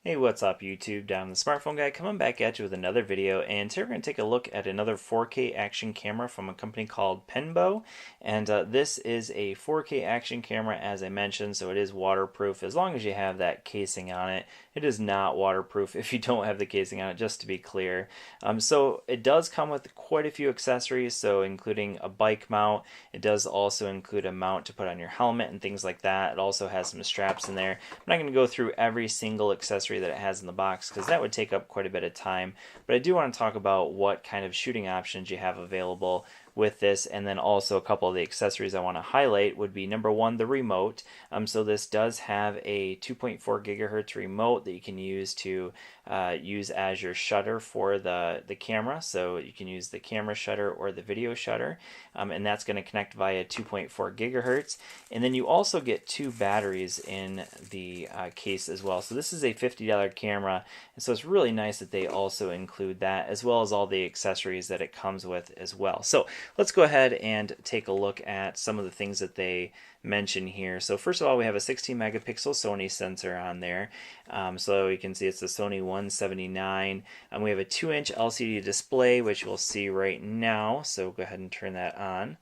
Hey, what's up YouTube? Down the smartphone guy coming back at you with another video, and today we're going to take a look at another 4K action camera from a company called PNBOO, and this is a 4K action camera as I mentioned, so it is waterproof as long as you have that casing on it. It is not waterproof if you don't have the casing on it, just to be clear. So it does come with quite a few accessories, so including a bike mount. It does also include a mount to put on your helmet and things like that. It also has some straps in there. I'm not going to go through every single accessory that it has in the box because that would take up quite a bit of time, but I do want to talk about what kind of shooting options you have available with this, and then also a couple of the accessories I want to highlight would be number one, the remote. So this does have a 2.4 gigahertz remote that you can use to use as your shutter for the camera, so you can use the camera shutter or the video shutter, and that's going to connect via 2.4 gigahertz. And then you also get two batteries in the case as well. So this is a $50 camera, and so it's really nice that they also include that as well as all the accessories that it comes with as well. So let's go ahead and take a look at some of the things that they mention here. So first of all, we have a 16 megapixel Sony sensor on there. So you can see it's the Sony 179. We have a 2-inch LCD display, which we'll see right now. So go ahead and turn that on.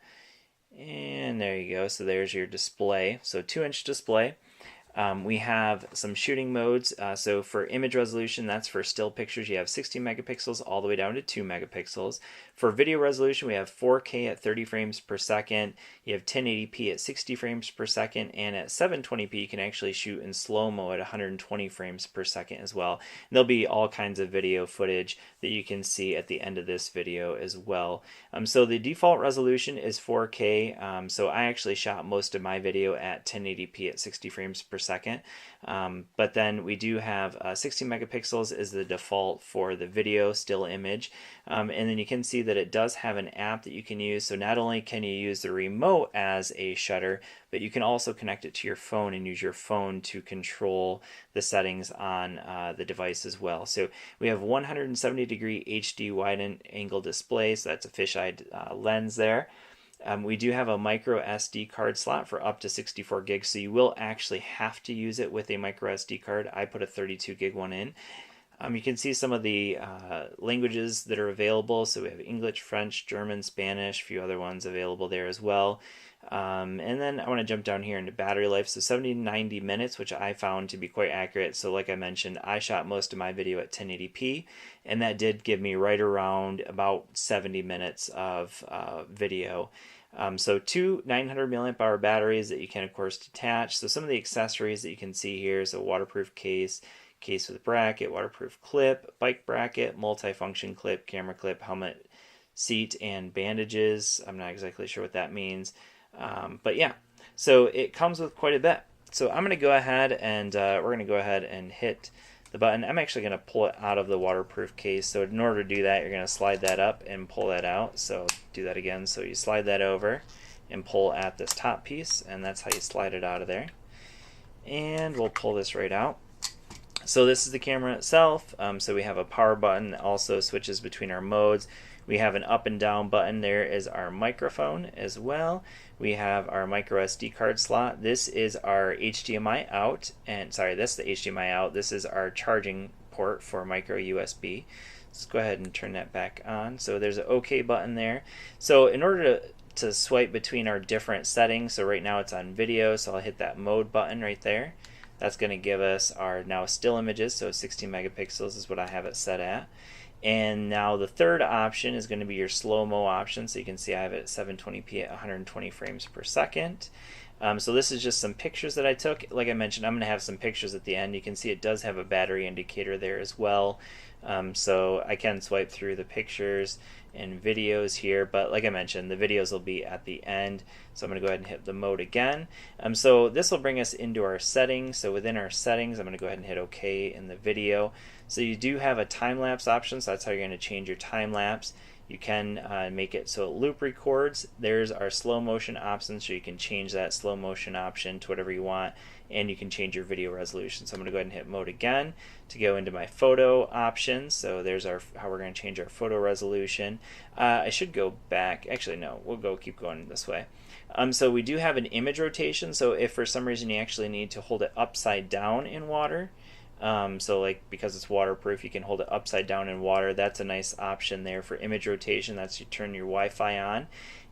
And there you go. So there's your display. So 2-inch display. We have some shooting modes. So for image resolution, that's for still pictures. You have 16 megapixels all the way down to 2 megapixels. For video resolution, we have 4K at 30 frames per second. You have 1080p at 60 frames per second. And at 720p, you can actually shoot in slow-mo at 120 frames per second as well. And there'll be all kinds of video footage that you can see at the end of this video as well. So the default resolution is 4K. So I actually shot most of my video at 1080p at 60 frames per second. But then we do have 16 megapixels is the default for the video still image. And then you can see that it does have an app that you can use. So not only can you use the remote as a shutter, but you can also connect it to your phone and use your phone to control the settings on the device as well. So we have 170-degree HD wide angle display, so that's a fisheye lens there. We do have a micro SD card slot for up to 64 gigs, so you will actually have to use it with a micro SD card. I put a 32 gig one in. You can see some of the languages that are available. So we have English, French, German, Spanish, a few other ones available there as well. And then I want to jump down here into battery life. So 70 to 90 minutes, which I found to be quite accurate. So like I mentioned, I shot most of my video at 1080p, and that did give me right around about 70 minutes of video. So two 900 milliamp hour batteries that you can of course detach. So some of the accessories that you can see here is a waterproof case with bracket, waterproof clip, bike bracket, multifunction clip, camera clip, helmet, seat, and bandages. I'm not exactly sure what that means, but yeah, so it comes with quite a bit. So I'm going to go ahead and we're going to go ahead and hit the button. I'm actually going to pull it out of the waterproof case. So in order to do that, you're going to slide that up and pull that out. So do that again. So you slide that over and pull at this top piece, and that's how you slide it out of there. And we'll pull this right out. So this is the camera itself. So we have a power button that also switches between our modes. We have an up and down button. There is our microphone as well. We have our micro SD card slot. This is our HDMI out, and sorry, that's the HDMI out. This is our charging port for micro USB. Let's go ahead and turn that back on. So there's an OK button there. So in order to swipe between our different settings, so right now it's on video, so I'll hit that mode button right there. That's going to give us our now still images, so 16 megapixels is what I have it set at. And now the third option is going to be your slow-mo option. So you can see I have it at 720p at 120 frames per second. So this is just some pictures that I took. Like I mentioned, I'm going to have some pictures at the end. You can see it does have a battery indicator there as well. So I can swipe through the pictures and videos here, but like I mentioned, the videos will be at the end. So I'm going to go ahead and hit the mode again. So this will bring us into our settings. So within our settings, I'm going to go ahead and hit OK in the video. So you do have a time-lapse option, so that's how you're going to change your time-lapse. You can make it so it loop records. There's our slow motion option, so you can change that slow motion option to whatever you want, and you can change your video resolution. So I'm going to go ahead and hit mode again to go into my photo options. So there's our how we're going to change our photo resolution. I should go back. Actually, no, we'll keep going this way. So we do have an image rotation. So if for some reason you actually need to hold it upside down in water, So like because it's waterproof, you can hold it upside down in water. That's a nice option there for image rotation. That's you turn your Wi-Fi on.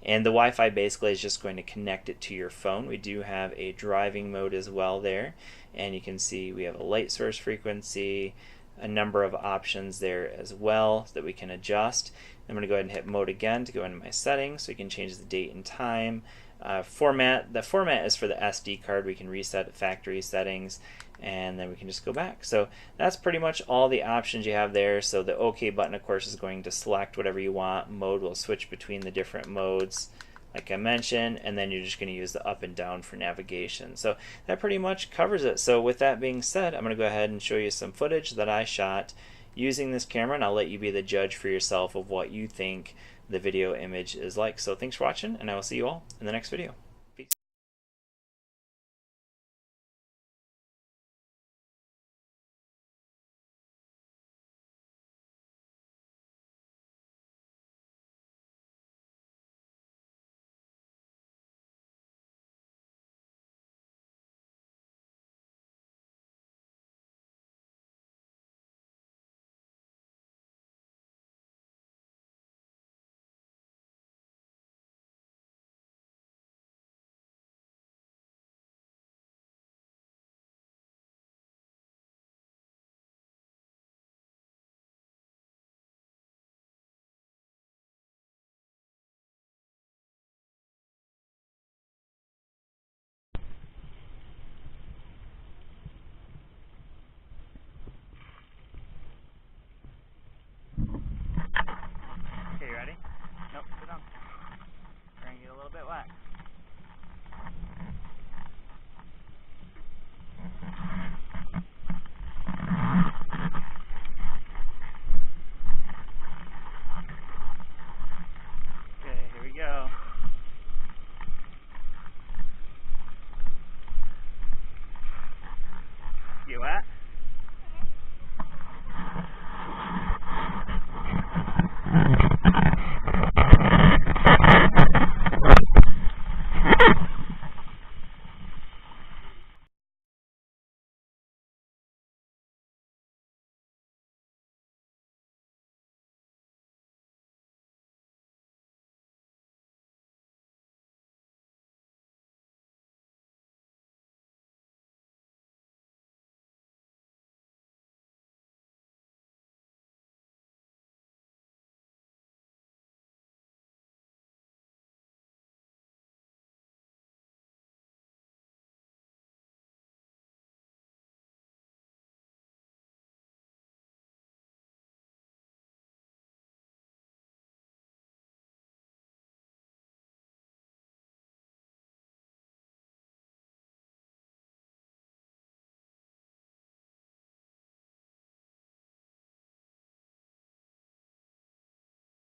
And the Wi-Fi basically is just going to connect it to your phone. We do have a driving mode as well there. And you can see we have a light source frequency, a number of options there as well that we can adjust. I'm going to go ahead and hit mode again to go into my settings so we can change the date and time. Format, the format is for the SD card. We can reset factory settings and then we can just go back. So that's pretty much all the options you have there. So the OK button, of course, is going to select whatever you want. Mode will switch between the different modes like I mentioned, and then you're just going to use the up and down for navigation. So that pretty much covers it. So with that being said, I'm going to go ahead and show you some footage that I shot using this camera, and I'll let you be the judge for yourself of what you think the video image is like. So thanks for watching, and I will see you all in the next video.